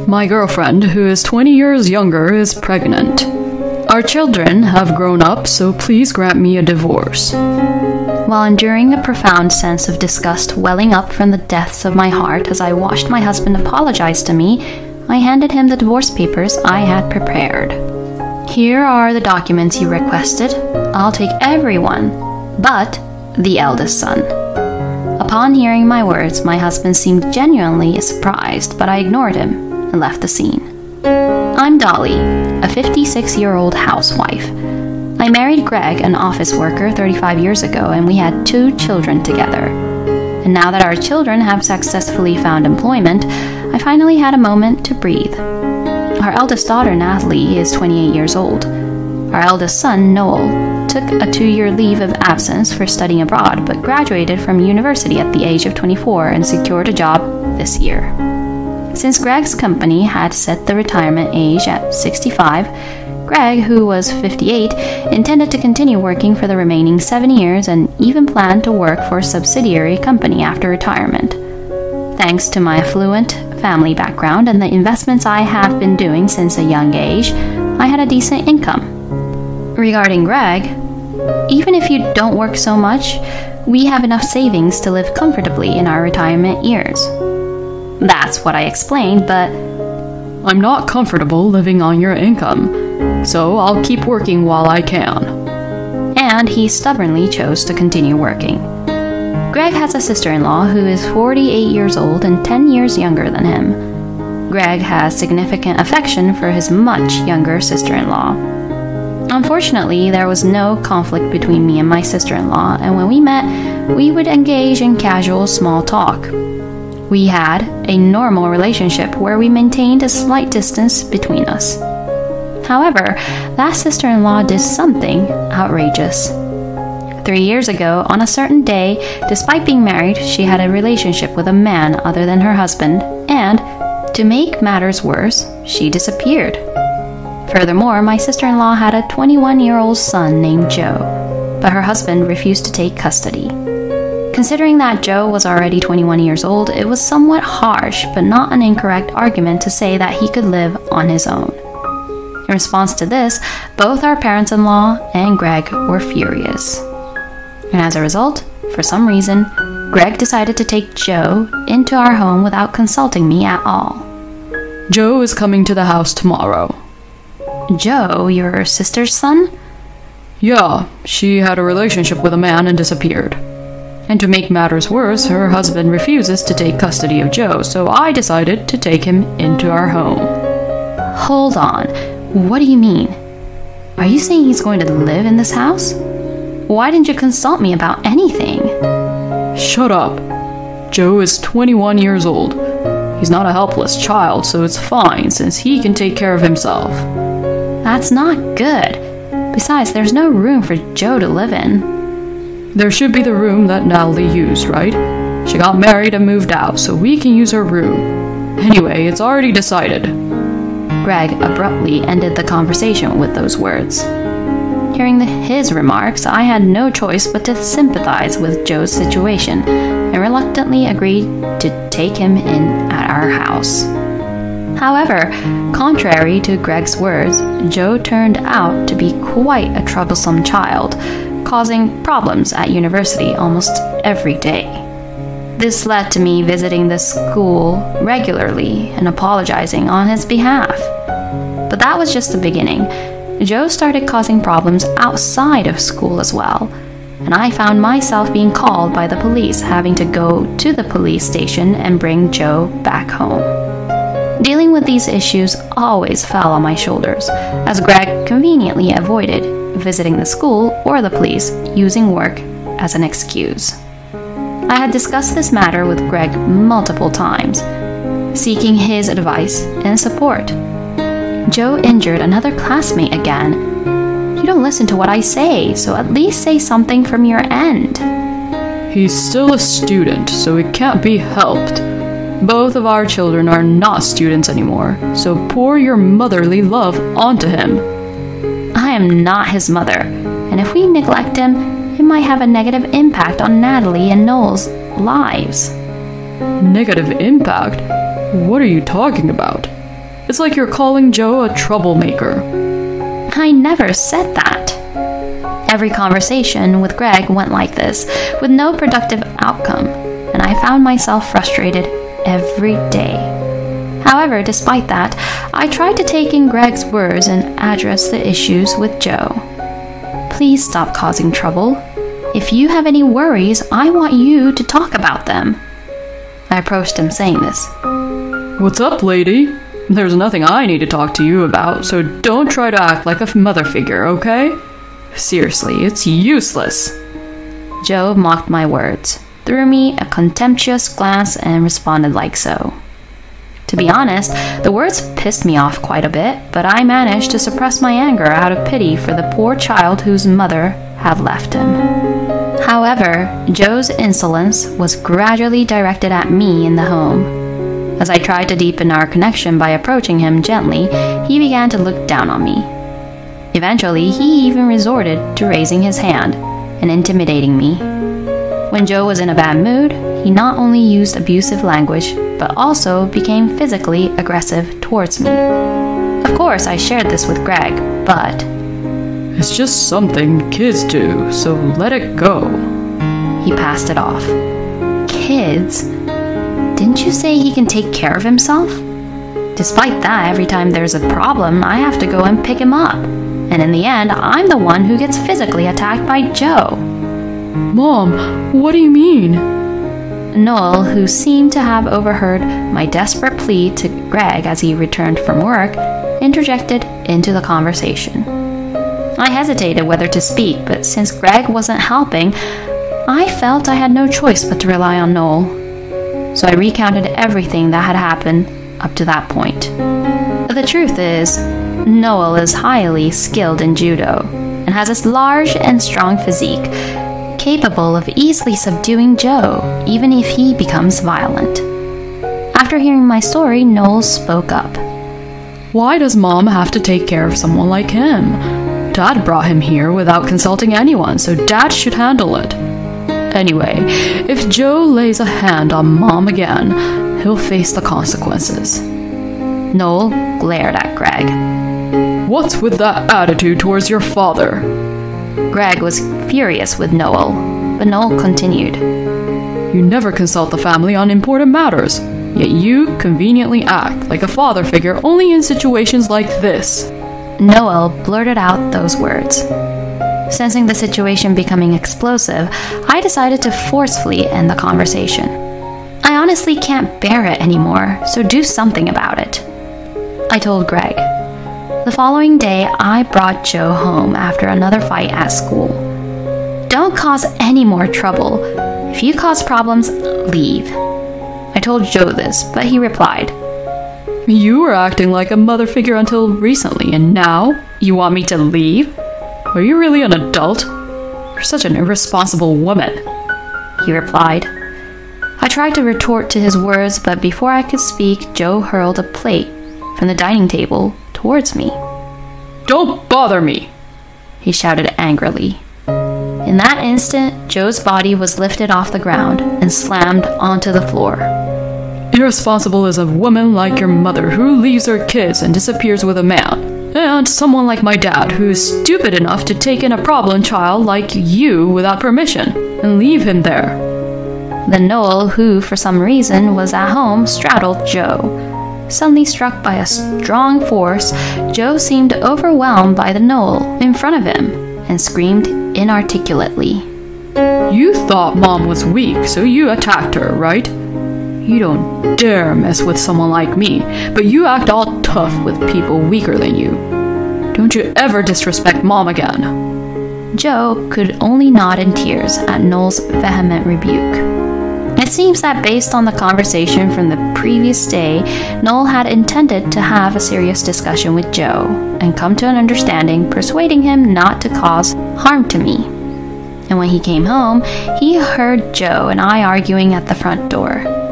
My girlfriend, who is 20 years younger, is pregnant. Our children have grown up, so please grant me a divorce. While enduring a profound sense of disgust welling up from the depths of my heart as I watched my husband apologize to me, I handed him the divorce papers I had prepared. Here are the documents you requested. I'll take everyone, but the eldest son. Upon hearing my words, my husband seemed genuinely surprised, but I ignored him and left the scene. I'm Dolly, a 56-year-old housewife. I married Greg, an office worker, 35 years ago, and we had 2 children together. And now that our children have successfully found employment, I finally had a moment to breathe. Our eldest daughter, Natalie, is 28 years old. Our eldest son, Noel, took a 2-year leave of absence for studying abroad, but graduated from university at the age of 24 and secured a job this year. Since Greg's company had set the retirement age at 65, Greg, who was 58, intended to continue working for the remaining 7 years and even planned to work for a subsidiary company after retirement. Thanks to my affluent family background and the investments I have been doing since a young age, I had a decent income. Regarding Greg, even if you don't work so much, we have enough savings to live comfortably in our retirement years. That's what I explained, but I'm not comfortable living on your income, so I'll keep working while I can. And he stubbornly chose to continue working. Greg has a sister-in-law who is 48 years old and 10 years younger than him. Greg has significant affection for his much younger sister-in-law. Unfortunately, there was no conflict between me and my sister-in-law, and when we met, we would engage in casual small talk. We had a normal relationship where we maintained a slight distance between us. However, that sister-in-law did something outrageous. 3 years ago, on a certain day, despite being married, she had a relationship with a man other than her husband, and, to make matters worse, she disappeared. Furthermore, my sister-in-law had a 21-year-old son named Joe, but her husband refused to take custody. Considering that Joe was already 21 years old, it was somewhat harsh, but not an incorrect argument to say that he could live on his own. In response to this, both our parents-in-law and Greg were furious. And as a result, for some reason, Greg decided to take Joe into our home without consulting me at all. Joe is coming to the house tomorrow. Joe, your sister's son? Yeah, she had a relationship with a man and disappeared. And to make matters worse, her husband refuses to take custody of Joe, so I decided to take him into our home. Hold on, what do you mean? Are you saying he's going to live in this house? Why didn't you consult me about anything? Shut up. Joe is 21 years old. He's not a helpless child, so it's fine since he can take care of himself. That's not good. Besides, there's no room for Joe to live in. There should be the room that Natalie used, right? She got married and moved out, so we can use her room. Anyway, it's already decided. Greg abruptly ended the conversation with those words. Hearing his remarks, I had no choice but to sympathize with Joe's situation and reluctantly agreed to take him in at our house. However, contrary to Greg's words, Joe turned out to be quite a troublesome child, causing problems at university almost every day. This led to me visiting the school regularly and apologizing on his behalf. But that was just the beginning. Joe started causing problems outside of school as well, and I found myself being called by the police, having to go to the police station and bring Joe back home. Dealing with these issues always fell on my shoulders, as Greg conveniently avoided visiting the school or the police, using work as an excuse. I had discussed this matter with Greg multiple times, seeking his advice and support. Joe injured another classmate again. You don't listen to what I say, so at least say something from your end. He's still a student, so it can't be helped. Both of our children are not students anymore, so pour your motherly love onto him. I am not his mother, and if we neglect him, it might have a negative impact on Natalie and Noel's lives. Negative impact? What are you talking about? It's like you're calling Joe a troublemaker. I never said that. Every conversation with Greg went like this, with no productive outcome, and I found myself frustrated every day. However, despite that, I tried to take in Greg's words and address the issues with Joe. Please stop causing trouble. If you have any worries, I want you to talk about them. I approached him saying this. What's up, lady? There's nothing I need to talk to you about, so don't try to act like a mother figure, okay? Seriously, it's useless. Joe mocked my words, threw me a contemptuous glance, and responded like so. To be honest, the words pissed me off quite a bit, but I managed to suppress my anger out of pity for the poor child whose mother had left him. However, Joe's insolence was gradually directed at me in the home. As I tried to deepen our connection by approaching him gently, he began to look down on me. Eventually, he even resorted to raising his hand and intimidating me. When Joe was in a bad mood, he not only used abusive language, but also became physically aggressive towards me. Of course, I shared this with Greg, but it's just something kids do, so let it go. He passed it off. Kids? Didn't you say he can take care of himself? Despite that, every time there's a problem, I have to go and pick him up. And in the end, I'm the one who gets physically attacked by Joe. Mom, what do you mean? Noel, who seemed to have overheard my desperate plea to Greg as he returned from work, interjected into the conversation. I hesitated whether to speak, but since Greg wasn't helping, I felt I had no choice but to rely on Noel. So I recounted everything that had happened up to that point. The truth is, Noel is highly skilled in judo and has a large and strong physique, capable of easily subduing Joe, even if he becomes violent. After hearing my story, Noel spoke up. Why does Mom have to take care of someone like him? Dad brought him here without consulting anyone, so Dad should handle it. Anyway, if Joe lays a hand on Mom again, he'll face the consequences. Noel glared at Greg. What's with that attitude towards your father? Greg was furious with Noel, but Noel continued. You never consult the family on important matters, yet you conveniently act like a father figure only in situations like this. Noel blurted out those words. Sensing the situation becoming explosive, I decided to forcefully end the conversation. I honestly can't bear it anymore, so do something about it, I told Greg. The following day, I brought Joe home after another fight at school. Don't cause any more trouble. If you cause problems, leave. I told Joe this, but he replied, You were acting like a mother figure until recently, and now you want me to leave? Are you really an adult? You're such an irresponsible woman, he replied. I tried to retort to his words, but before I could speak, Joe hurled a plate from the dining table towards me. Don't bother me, he shouted angrily. In that instant, Joe's body was lifted off the ground and slammed onto the floor. Irresponsible is a woman like your mother who leaves her kids and disappears with a man, and someone like my dad who is stupid enough to take in a problem child like you without permission and leave him there. Then Noel, who for some reason was at home, straddled Joe. Suddenly struck by a strong force, Joe seemed overwhelmed by the Noel in front of him and screamed inarticulately. You thought Mom was weak, so you attacked her, right? You don't dare mess with someone like me, but you act all tough with people weaker than you. Don't you ever disrespect Mom again. Joe could only nod in tears at Noel's vehement rebuke. It seems that based on the conversation from the previous day, Noel had intended to have a serious discussion with Joe and come to an understanding, persuading him not to cause harm to me. And when he came home, he heard Joe and I arguing at the front door.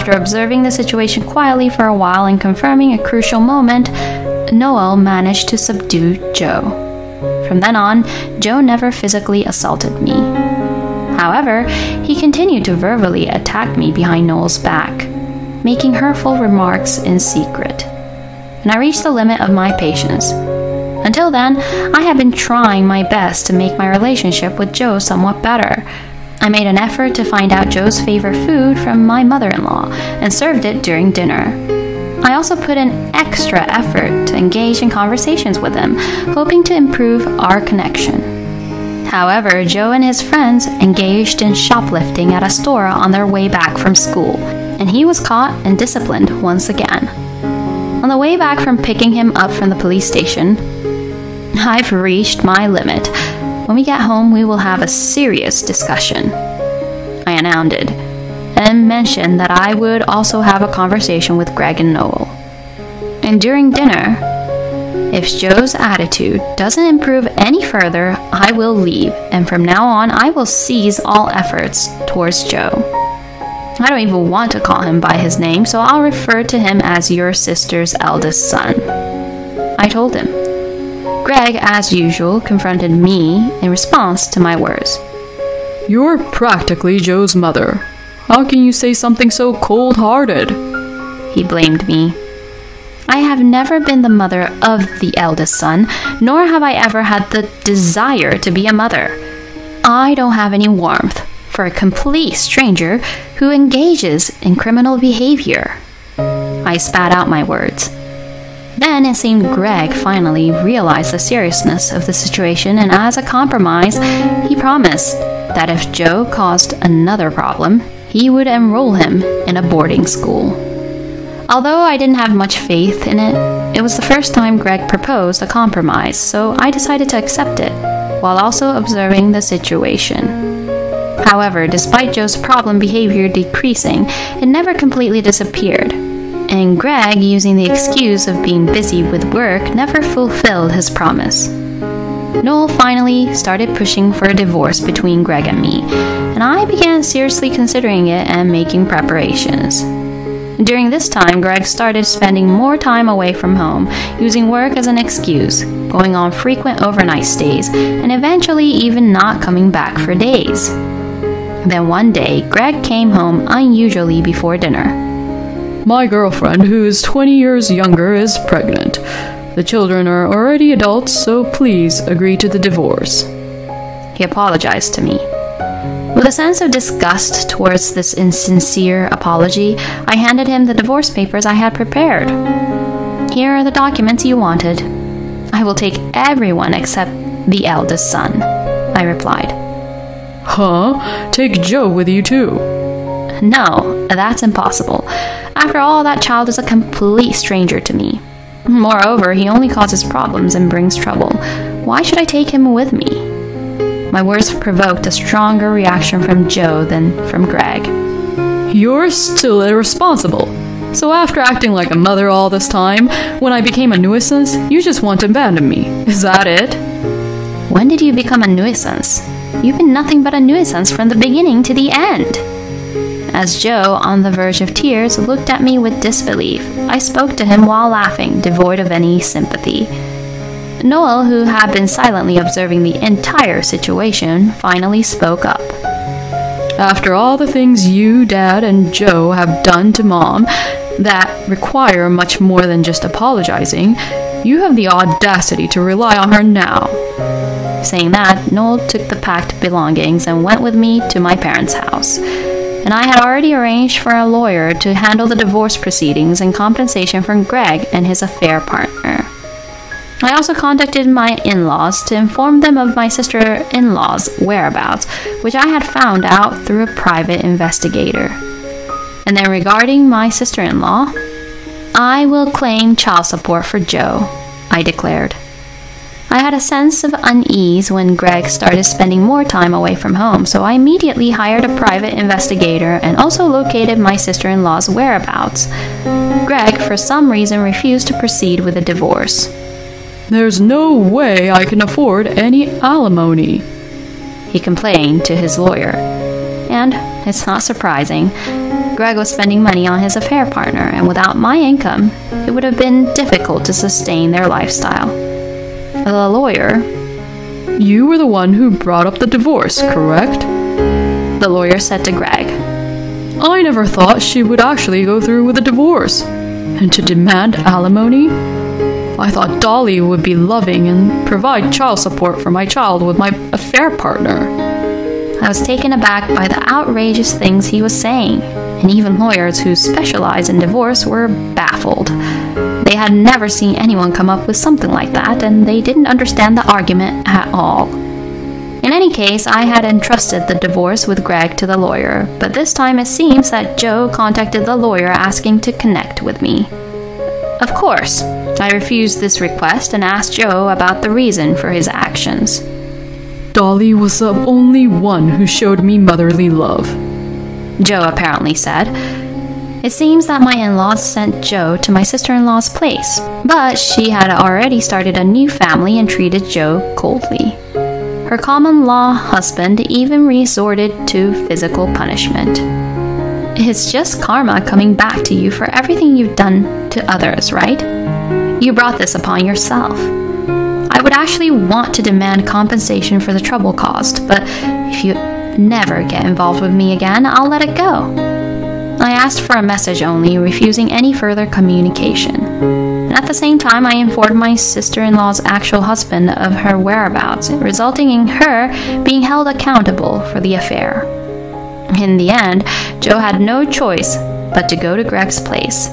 After observing the situation quietly for a while and confirming a crucial moment, Noel managed to subdue Joe. From then on, Joe never physically assaulted me. However, he continued to verbally attack me behind Noel's back, making hurtful remarks in secret. and I reached the limit of my patience. Until then, I had been trying my best to make my relationship with Joe somewhat better. I made an effort to find out Joe's favorite food from my mother-in-law and served it during dinner. I also put in extra effort to engage in conversations with him, hoping to improve our connection. However, Joe and his friends engaged in shoplifting at a store on their way back from school, and he was caught and disciplined once again. On the way back from picking him up from the police station, I've reached my limit. When we get home, we will have a serious discussion, I announced, and mentioned that I would also have a conversation with Greg and Noel. And during dinner, if Joe's attitude doesn't improve any further, I will leave, and from now on, I will cease all efforts towards Joe. I don't even want to call him by his name, so I'll refer to him as your sister's eldest son, I told him. Greg, as usual, confronted me in response to my words. You're practically Joe's mother. How can you say something so cold-hearted? He blamed me. I have never been the mother of the eldest son, nor have I ever had the desire to be a mother. I don't have any warmth for a complete stranger who engages in criminal behavior. I spat out my words. Then it seemed Greg finally realized the seriousness of the situation, and as a compromise, he promised that if Joe caused another problem, he would enroll him in a boarding school. Although I didn't have much faith in it, it was the first time Greg proposed a compromise, so I decided to accept it, while also observing the situation. However, despite Joe's problem behavior decreasing, it never completely disappeared. And Greg, using the excuse of being busy with work, never fulfilled his promise. Noel finally started pushing for a divorce between Greg and me, and I began seriously considering it and making preparations. During this time, Greg started spending more time away from home, using work as an excuse, going on frequent overnight stays, and eventually even not coming back for days. Then one day, Greg came home unusually before dinner. My girlfriend, who is 20 years younger, is pregnant. The children are already adults, so please agree to the divorce. He apologized to me. With a sense of disgust towards this insincere apology, I handed him the divorce papers I had prepared. Here are the documents you wanted. I will take everyone except the eldest son, I replied. Huh? Take Joe with you too? No, that's impossible. After all, that child is a complete stranger to me. Moreover, he only causes problems and brings trouble. Why should I take him with me? My words provoked a stronger reaction from Joe than from Greg. You're still irresponsible. So after acting like a mother all this time, when I became a nuisance, you just want to abandon me. Is that it? When did you become a nuisance? You've been nothing but a nuisance from the beginning to the end. As Joe, on the verge of tears, looked at me with disbelief, I spoke to him while laughing, devoid of any sympathy. Noel, who had been silently observing the entire situation, finally spoke up. After all the things you, Dad, and Joe have done to Mom that require much more than just apologizing, you have the audacity to rely on her now. Saying that, Noel took the packed belongings and went with me to my parents' house. And I had already arranged for a lawyer to handle the divorce proceedings in compensation from Greg and his affair partner. I also contacted my in-laws to inform them of my sister-in-law's whereabouts, which I had found out through a private investigator. And then regarding my sister-in-law, I will claim child support for Joe, I declared. I had a sense of unease when Greg started spending more time away from home, so I immediately hired a private investigator and also located my sister-in-law's whereabouts. Greg, for some reason, refused to proceed with the divorce. There's no way I can afford any alimony, he complained to his lawyer. And, it's not surprising, Greg was spending money on his affair partner, and without my income, it would have been difficult to sustain their lifestyle. The lawyer... You were the one who brought up the divorce, correct? The lawyer said to Greg. I never thought she would actually go through with the divorce. And to demand alimony? I thought Dolly would be loving and provide child support for my child with my affair partner. I was taken aback by the outrageous things he was saying, and even lawyers who specialize in divorce were baffled. They had never seen anyone come up with something like that, and they didn't understand the argument at all. In any case, I had entrusted the divorce with Greg to the lawyer, but this time it seems that Joe contacted the lawyer asking to connect with me. Of course, I refused this request and asked Joe about the reason for his actions. Dolly was the only one who showed me motherly love, Joe apparently said. It seems that my in-laws sent Joe to my sister-in-law's place, but she had already started a new family and treated Joe coldly. Her common-law husband even resorted to physical punishment. It's just karma coming back to you for everything you've done to others, right? You brought this upon yourself. I would actually want to demand compensation for the trouble caused, but if you never get involved with me again, I'll let it go. I asked for a message only, refusing any further communication. And at the same time, I informed my sister-in-law's actual husband of her whereabouts, resulting in her being held accountable for the affair. In the end, Joe had no choice but to go to Greg's place.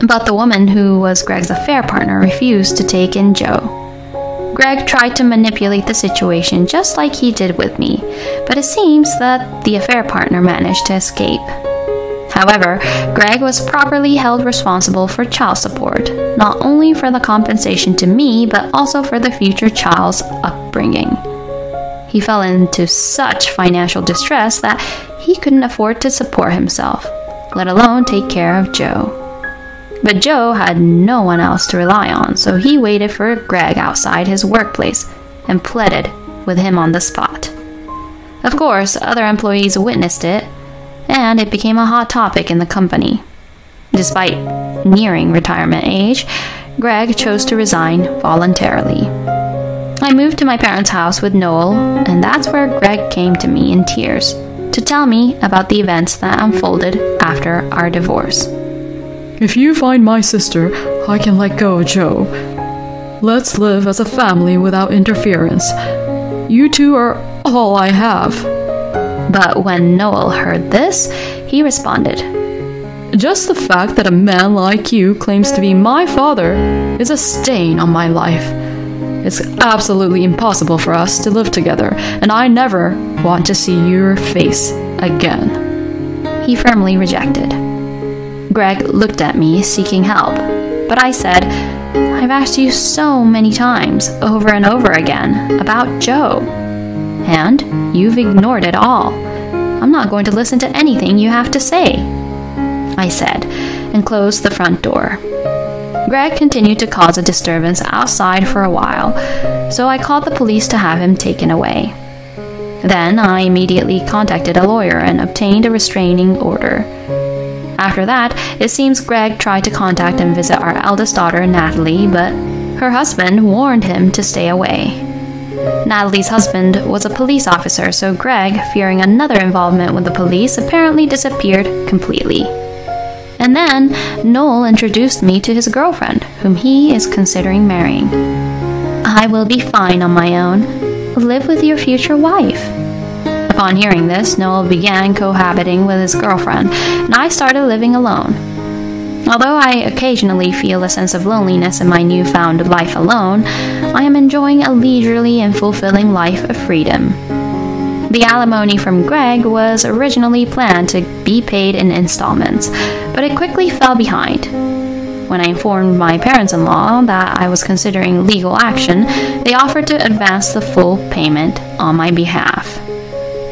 But the woman who was Greg's affair partner refused to take in Joe. Greg tried to manipulate the situation just like he did with me, but it seems that the affair partner managed to escape. However, Greg was properly held responsible for child support, not only for the compensation to me, but also for the future child's upbringing. He fell into such financial distress that he couldn't afford to support himself, let alone take care of Joe. But Joe had no one else to rely on, so he waited for Greg outside his workplace and pleaded with him on the spot. Of course, other employees witnessed it, and it became a hot topic in the company. Despite nearing retirement age, Greg chose to resign voluntarily. I moved to my parents' house with Noel, and that's where Greg came to me in tears to tell me about the events that unfolded after our divorce. If you find my sister, I can let go of Joe. Let's live as a family without interference. You two are all I have. But when Noel heard this, he responded, Just the fact that a man like you claims to be my father is a stain on my life. It's absolutely impossible for us to live together, and I never want to see your face again. He firmly rejected. Greg looked at me, seeking help, but I said, I've asked you so many times, over and over again, about Joe, and you've ignored it all. I'm not going to listen to anything you have to say, I said, and closed the front door. Greg continued to cause a disturbance outside for a while, so I called the police to have him taken away. Then I immediately contacted a lawyer and obtained a restraining order. After that, it seems Greg tried to contact and visit our eldest daughter, Natalie, but her husband warned him to stay away. Natalie's husband was a police officer, so Greg, fearing another involvement with the police, apparently disappeared completely. And then Noel introduced me to his girlfriend, whom he is considering marrying. I will be fine on my own. Live with your future wife. Upon hearing this, Noel began cohabiting with his girlfriend, and I started living alone. Although I occasionally feel a sense of loneliness in my newfound life alone, I am enjoying a leisurely and fulfilling life of freedom. The alimony from Greg was originally planned to be paid in installments, but it quickly fell behind. When I informed my parents-in-law that I was considering legal action, they offered to advance the full payment on my behalf.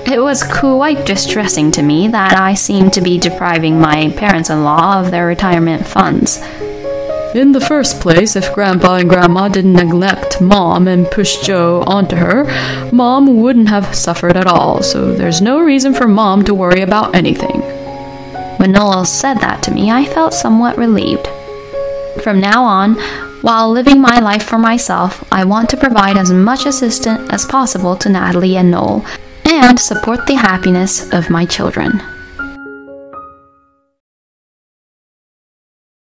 It was quite distressing to me that I seemed to be depriving my parents-in-law of their retirement funds. In the first place, if Grandpa and Grandma didn't neglect Mom and push Joe onto her, Mom wouldn't have suffered at all, so there's no reason for Mom to worry about anything. When Noel said that to me, I felt somewhat relieved. From now on, while living my life for myself, I want to provide as much assistance as possible to Natalie and Noel, and support the happiness of my children.